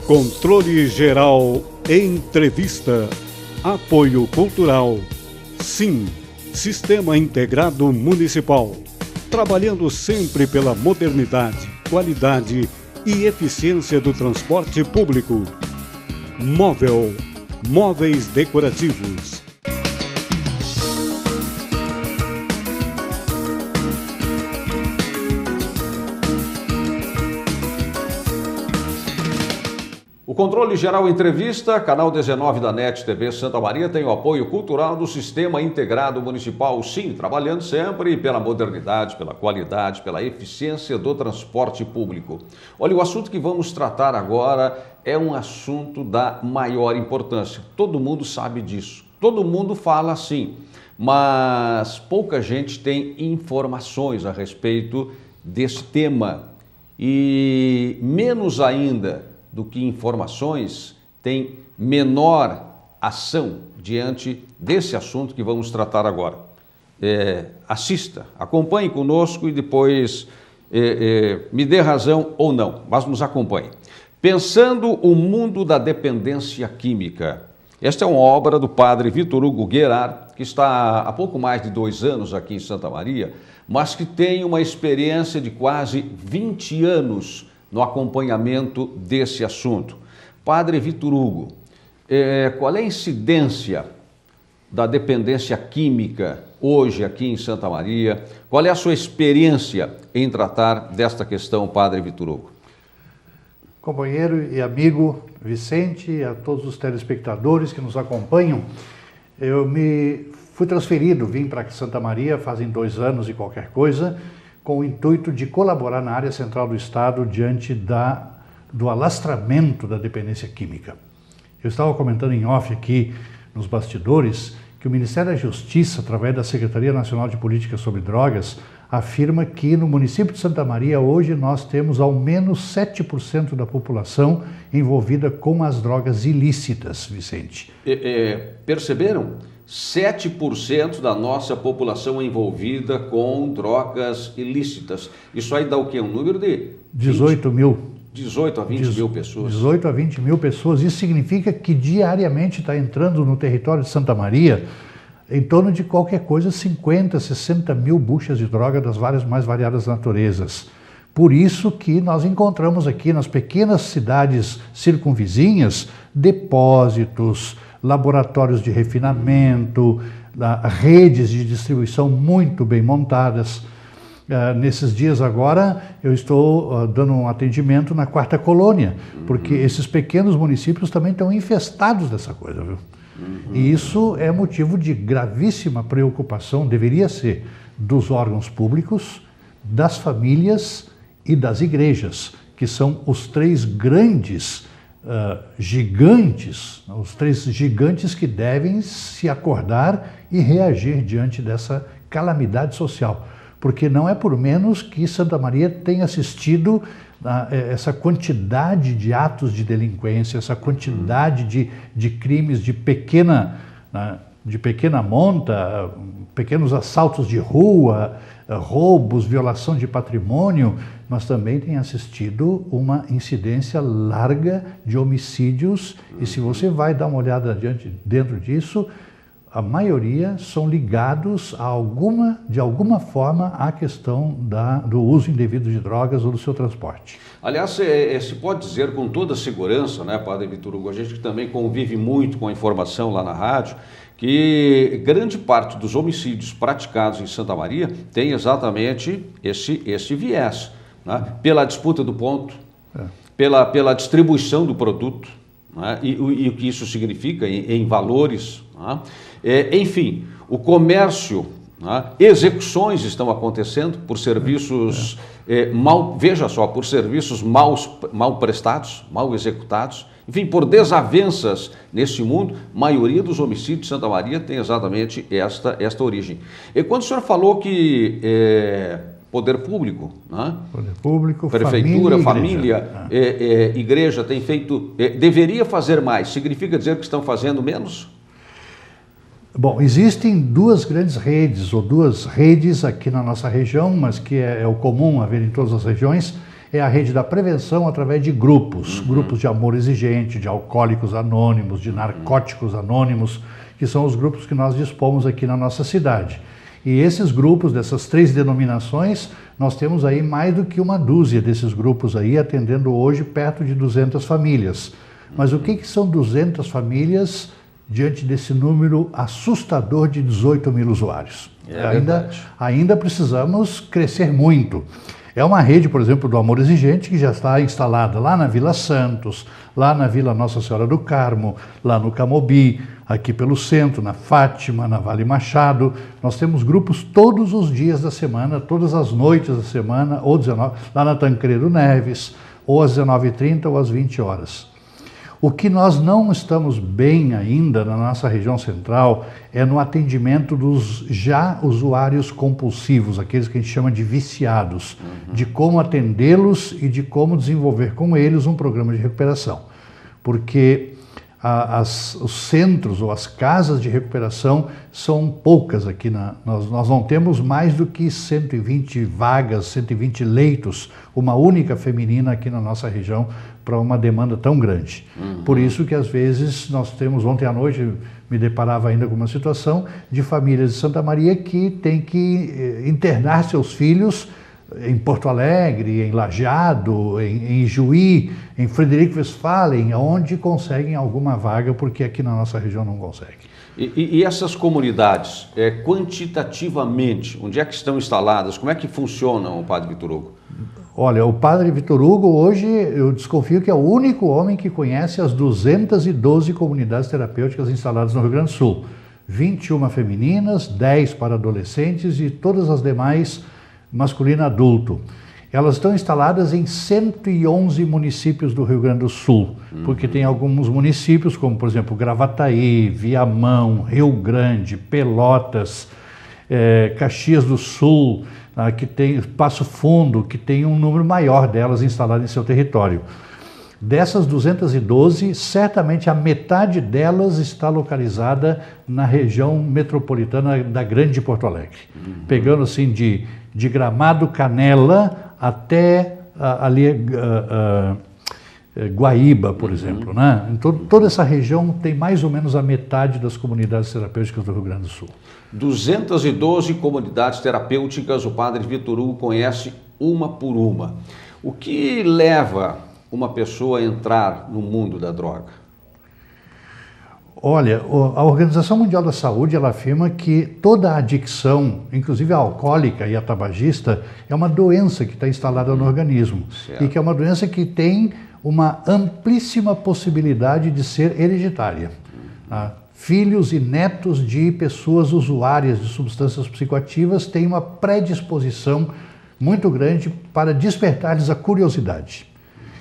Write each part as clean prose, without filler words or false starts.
Controle Geral Entrevista. Apoio Cultural. Sim, Sistema Integrado Municipal. Trabalhando sempre pela modernidade, qualidade e eficiência do transporte público. Móvel. Móveis decorativos. O Controle Geral Entrevista, canal 19 da NET TV Santa Maria, tem o apoio cultural do Sistema Integrado Municipal, sim, trabalhando sempre pela modernidade, pela qualidade, pela eficiência do transporte público. Olha, o assunto que vamos tratar agora é um assunto da maior importância. Todo mundo sabe disso, todo mundo fala assim, mas pouca gente tem informações a respeito desse tema e menos ainda do que informações, tem menor ação diante desse assunto que vamos tratar agora. Assista, acompanhe conosco e depois me dê razão ou não, mas nos acompanhe. Pensando o mundo da dependência química. Esta é uma obra do padre Vitor Hugo Guerard, que está há pouco mais de 2 anos aqui em Santa Maria, mas que tem uma experiência de quase 20 anos no acompanhamento desse assunto. Padre Vitor Hugo, qual é a incidência da dependência química hoje aqui em Santa Maria? Qual é a sua experiência em tratar desta questão, Padre Vitor Hugo? Companheiro e amigo Vicente, e a todos os telespectadores que nos acompanham, eu fui transferido, vim para Santa Maria fazem 2 anos e qualquer coisa, com o intuito de colaborar na área central do Estado diante do alastramento da dependência química. Eu estava comentando em off aqui nos bastidores que o Ministério da Justiça, através da Secretaria Nacional de Política sobre Drogas, afirma que no município de Santa Maria hoje nós temos ao menos 7% da população envolvida com as drogas ilícitas, Vicente. Perceberam? 7% da nossa população envolvida com drogas ilícitas. Isso aí dá o quê? Um número de 18 mil. 18 a 20 mil pessoas. 18 a 20 mil pessoas. Isso significa que diariamente está entrando no território de Santa Maria em torno de qualquer coisa 50, 60 mil buchas de droga das mais variadas naturezas. Por isso que nós encontramos aqui nas pequenas cidades circunvizinhas depósitos, laboratórios de refinamento, redes de distribuição muito bem montadas. Nesses dias agora eu estou dando um atendimento na 4ª Colônia, porque esses pequenos municípios também estão infestados dessa coisa, viu? E isso é motivo de gravíssima preocupação, deveria ser, dos órgãos públicos, das famílias e das igrejas, que são os 3 grandes gigantes, os 3 gigantes que devem se acordar e reagir diante dessa calamidade social. Porque não é por menos que Santa Maria tem assistido essa quantidade de atos de delinquência, essa quantidade de crimes de pequena monta, pequenos assaltos de rua, roubos, violação de patrimônio, mas também tem assistido uma incidência larga de homicídios e se você vai dar uma olhada dentro disso, a maioria são ligados de alguma forma à questão do uso indevido de drogas ou do seu transporte. Aliás, se pode dizer com toda segurança, né, Padre Vitor Hugo, a gente que também convive muito com a informação lá na rádio, que grande parte dos homicídios praticados em Santa Maria tem exatamente esse viés, né? Pela disputa do ponto, pela distribuição do produto, né? E o que isso significa em valores, né? Enfim, o comércio, né? Execuções estão acontecendo por serviços por serviços mal prestados, mal executados, enfim, por desavenças nesse mundo. A maioria dos homicídios de Santa Maria tem exatamente esta origem. E quando o senhor falou que poder público, né? Poder público, prefeitura, família, igreja tem feito, deveria fazer mais, significa dizer que estão fazendo menos? Bom, existem 2 grandes redes, ou 2 redes aqui na nossa região, mas que é o comum haver em todas as regiões, é a rede da prevenção através de grupos, grupos de amor exigente, de alcoólicos anônimos, de narcóticos anônimos, que são os grupos que nós dispomos aqui na nossa cidade. E esses grupos, dessas 3 denominações, nós temos aí mais do que uma dúzia desses grupos aí, atendendo hoje perto de 200 famílias. Mas o que são 200 famílias diante desse número assustador de 18 mil usuários? Ainda precisamos crescer muito. É uma rede, por exemplo, do Amor Exigente, que já está instalada lá na Vila Santos, lá na Vila Nossa Senhora do Carmo, lá no Camobi, aqui pelo centro, na Fátima, na Vale Machado. Nós temos grupos todos os dias da semana, todas as noites da semana, ou 19, lá na Tancredo Neves, ou às 19h30 ou às 20 horas. O que nós não estamos bem ainda na nossa região central é no atendimento dos já usuários compulsivos, aqueles que a gente chama de viciados, de como atendê-los e de como desenvolver com eles um programa de recuperação. Porque os centros ou as casas de recuperação são poucas aqui. Nós não temos mais do que 120 vagas, 120 leitos, uma única feminina aqui na nossa região, para uma demanda tão grande. Por isso que às vezes nós temos, ontem à noite me deparava ainda com uma situação de famílias de Santa Maria que tem que internar seus filhos em Porto Alegre, em Lajeado, em Juí, em Frederico Westphalen, onde conseguem alguma vaga, porque aqui na nossa região não consegue. E essas comunidades, quantitativamente, onde é que estão instaladas? Como é que funcionam, Padre Vitor Hugo? Olha, o Padre Vitor Hugo hoje, eu desconfio que é o único homem que conhece as 212 comunidades terapêuticas instaladas no Rio Grande do Sul. 21 femininas, 10 para adolescentes e todas as demais masculino adulto. Elas estão instaladas em 111 municípios do Rio Grande do Sul, porque tem alguns municípios, como por exemplo Gravataí, Viamão, Rio Grande, Pelotas, Caxias do Sul, que tem Passo Fundo, que tem um número maior delas instaladas em seu território. Dessas 212, certamente a metade delas está localizada na região metropolitana da Grande Porto Alegre, pegando assim de Gramado, Canela até Guaíba, por exemplo, né? Então, toda essa região tem mais ou menos a metade das comunidades terapêuticas do Rio Grande do Sul. 212 comunidades terapêuticas, o Padre Vitor Hugo conhece uma por uma. O que leva uma pessoa a entrar no mundo da droga? Olha, a Organização Mundial da Saúde, ela afirma que toda adicção, inclusive a alcoólica e a tabagista, é uma doença que está instalada no organismo. Certo. E que é uma doença que tem uma amplíssima possibilidade de ser hereditária. Filhos e netos de pessoas usuárias de substâncias psicoativas têm uma predisposição muito grande para despertar-lhes a curiosidade.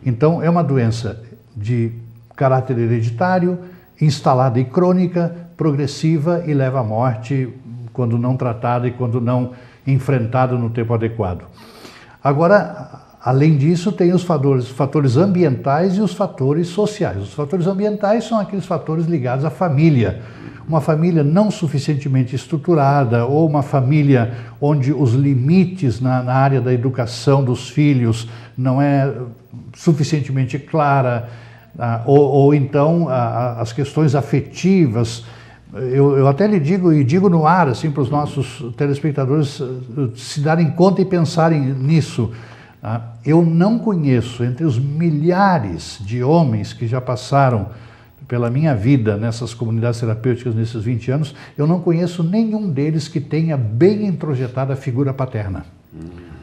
Então, é uma doença de caráter hereditário, instalada e crônica, progressiva e leva à morte quando não tratada e quando não enfrentada no tempo adequado. Agora, além disso, tem os fatores ambientais e os fatores sociais. Os fatores ambientais são aqueles fatores ligados à família. Uma família não suficientemente estruturada ou uma família onde os limites na área da educação dos filhos não é suficientemente clara, ou então as questões afetivas. Eu até lhe digo, e digo no ar assim, para os nossos telespectadores se darem conta e pensarem nisso. Eu não conheço, entre os milhares de homens que já passaram pela minha vida nessas comunidades terapêuticas nesses 20 anos, eu não conheço nenhum deles que tenha bem introjetada a figura paterna.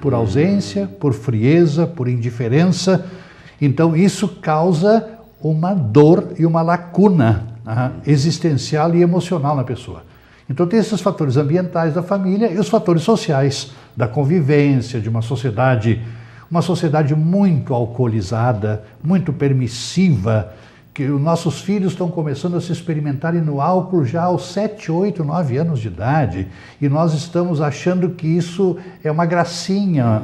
Por ausência, por frieza, por indiferença. Então isso causa uma dor e uma lacuna existencial e emocional na pessoa. Então tem esses fatores ambientais da família e os fatores sociais, da convivência, de uma sociedade muito alcoolizada, muito permissiva, que os nossos filhos estão começando a se experimentarem no álcool já aos 7, 8, 9 anos de idade, e nós estamos achando que isso é uma gracinha,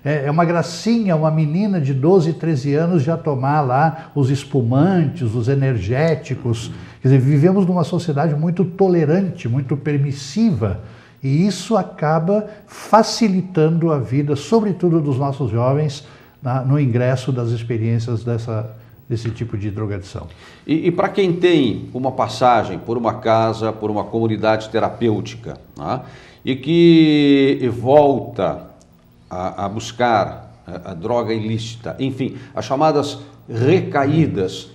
é uma gracinha uma menina de 12, 13 anos já tomar lá os espumantes, os energéticos. Quer dizer, vivemos numa sociedade muito tolerante, muito permissiva, E isso acaba facilitando a vida, sobretudo dos nossos jovens, no ingresso das experiências desse tipo de drogadição. E para quem tem uma passagem por uma casa, por uma comunidade terapêutica, né, e que volta a buscar a droga ilícita, enfim, as chamadas recaídas,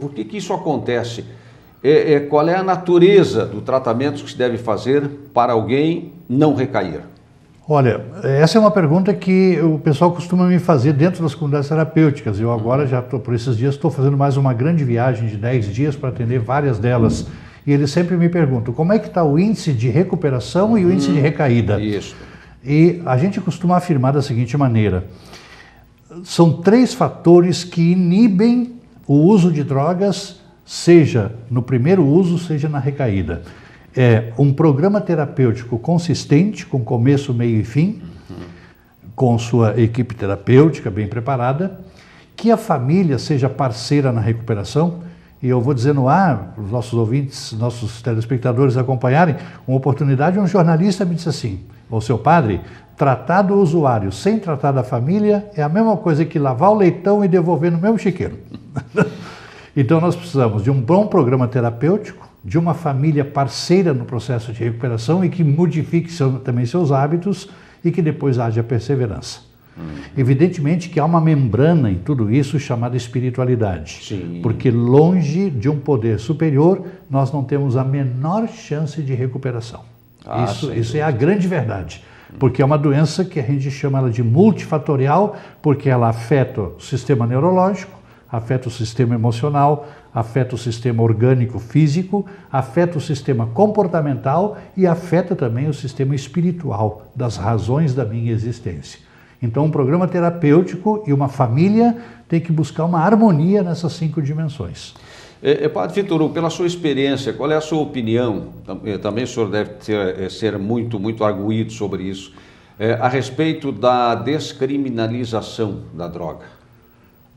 por que isso acontece? Qual é a natureza do tratamento que se deve fazer para alguém não recair? Olha, essa é uma pergunta que o pessoal costuma me fazer dentro das comunidades terapêuticas. Eu agora por esses dias, estou fazendo mais uma grande viagem de 10 dias para atender várias delas. E eles sempre me perguntam, como é que está o índice de recuperação e o índice de recaída? Isso. E a gente costuma afirmar da seguinte maneira, são 3 fatores que inibem o uso de drogas, seja no primeiro uso, seja na recaída. É um programa terapêutico consistente, com começo, meio e fim, com sua equipe terapêutica bem preparada, que a família seja parceira na recuperação, e eu vou dizer no ar, para os nossos ouvintes, nossos telespectadores acompanharem, uma oportunidade, um jornalista me disse assim, ô seu padre, tratar do usuário sem tratar da família é a mesma coisa que lavar o leitão e devolver no mesmo chiqueiro. Então nós precisamos de um bom programa terapêutico, de uma família parceira no processo de recuperação e que modifique também seus hábitos e que depois haja perseverança. Evidentemente que há uma membrana em tudo isso chamada espiritualidade. Sim. Porque longe de um poder superior, nós não temos a menor chance de recuperação. Isso é a grande verdade. Porque é uma doença que a gente chama ela de multifatorial, porque ela afeta o sistema neurológico, afeta o sistema emocional, afeta o sistema orgânico físico, afeta o sistema comportamental e afeta também o sistema espiritual, das razões da minha existência. Então, um programa terapêutico e uma família tem que buscar uma harmonia nessas 5 dimensões. Padre Vitor Hugo, pela sua experiência, qual é a sua opinião? Também o senhor deve ser muito arguído sobre isso, a respeito da descriminalização da droga.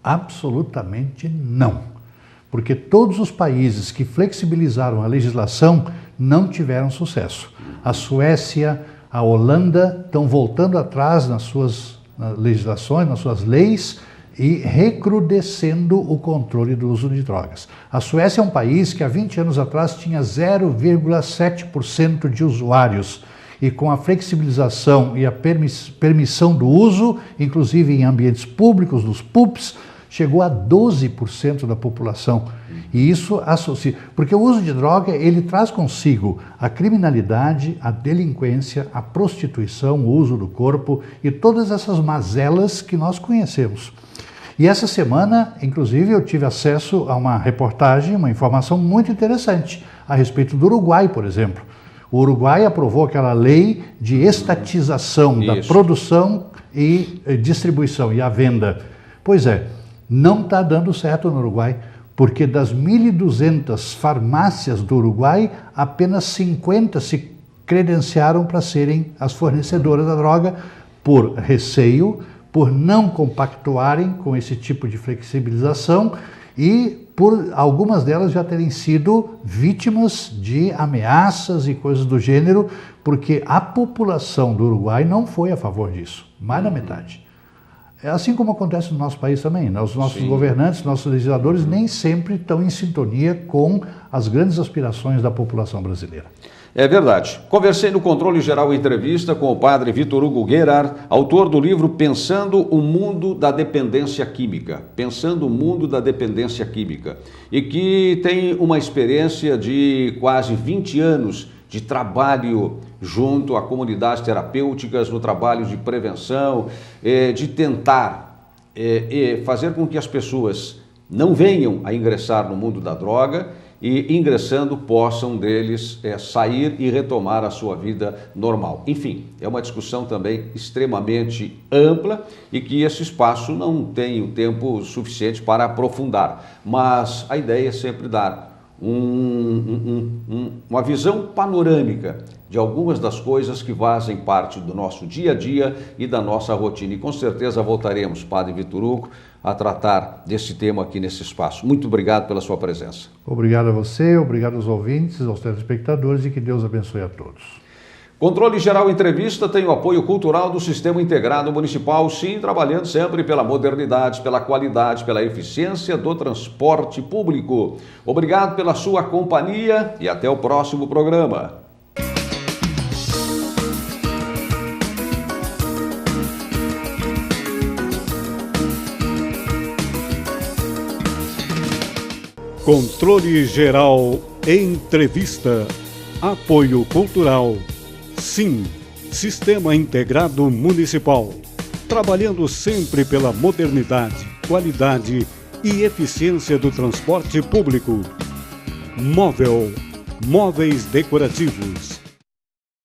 Absolutamente não. Porque todos os países que flexibilizaram a legislação não tiveram sucesso. A Suécia, a Holanda estão voltando atrás nas suas legislações, nas suas leis e recrudescendo o controle do uso de drogas. A Suécia é um país que há 20 anos atrás tinha 0,7% de usuários e com a flexibilização e a permissão do uso, inclusive em ambientes públicos, nos PUPs, chegou a 12% da população. E isso associa... Porque o uso de droga, ele traz consigo a criminalidade, a delinquência, a prostituição, o uso do corpo e todas essas mazelas que nós conhecemos. E essa semana, inclusive, eu tive acesso a uma reportagem, uma informação muito interessante a respeito do Uruguai, por exemplo. O Uruguai aprovou aquela lei de estatização da produção e distribuição e a venda. Pois é, não está dando certo no Uruguai, porque das 1.200 farmácias do Uruguai, apenas 50 se credenciaram para serem as fornecedoras da droga por receio, por não compactuarem com esse tipo de flexibilização e por algumas delas já terem sido vítimas de ameaças e coisas do gênero, porque a população do Uruguai não foi a favor disso, mais da metade. É assim como acontece no nosso país também, né? Os nossos governantes, nossos legisladores nem sempre estão em sintonia com as grandes aspirações da população brasileira. É verdade. Conversei no Controle Geral Entrevista com o padre Vitor Hugo Gerard, autor do livro Pensando o Mundo da Dependência Química. Pensando o Mundo da Dependência Química. E que tem uma experiência de quase 20 anos de trabalho junto a comunidades terapêuticas, no trabalho de prevenção, de tentar fazer com que as pessoas não venham a ingressar no mundo da droga e, ingressando, possam deles sair e retomar a sua vida normal. Enfim, é uma discussão também extremamente ampla e que esse espaço não tem o tempo suficiente para aprofundar, mas a ideia é sempre dar uma visão panorâmica de algumas das coisas que fazem parte do nosso dia a dia e da nossa rotina. E com certeza voltaremos, Padre Vitor Hugo, a tratar desse tema aqui nesse espaço. Muito obrigado pela sua presença. Obrigado a você, obrigado aos ouvintes, aos telespectadores e que Deus abençoe a todos. Controle Geral Entrevista tem o apoio cultural do Sistema Integrado Municipal, sim, trabalhando sempre pela modernidade, pela qualidade, pela eficiência do transporte público. Obrigado pela sua companhia e até o próximo programa. Controle Geral Entrevista. Apoio cultural. Sim, Sistema Integrado Municipal. Trabalhando sempre pela modernidade, qualidade e eficiência do transporte público. Móveis decorativos.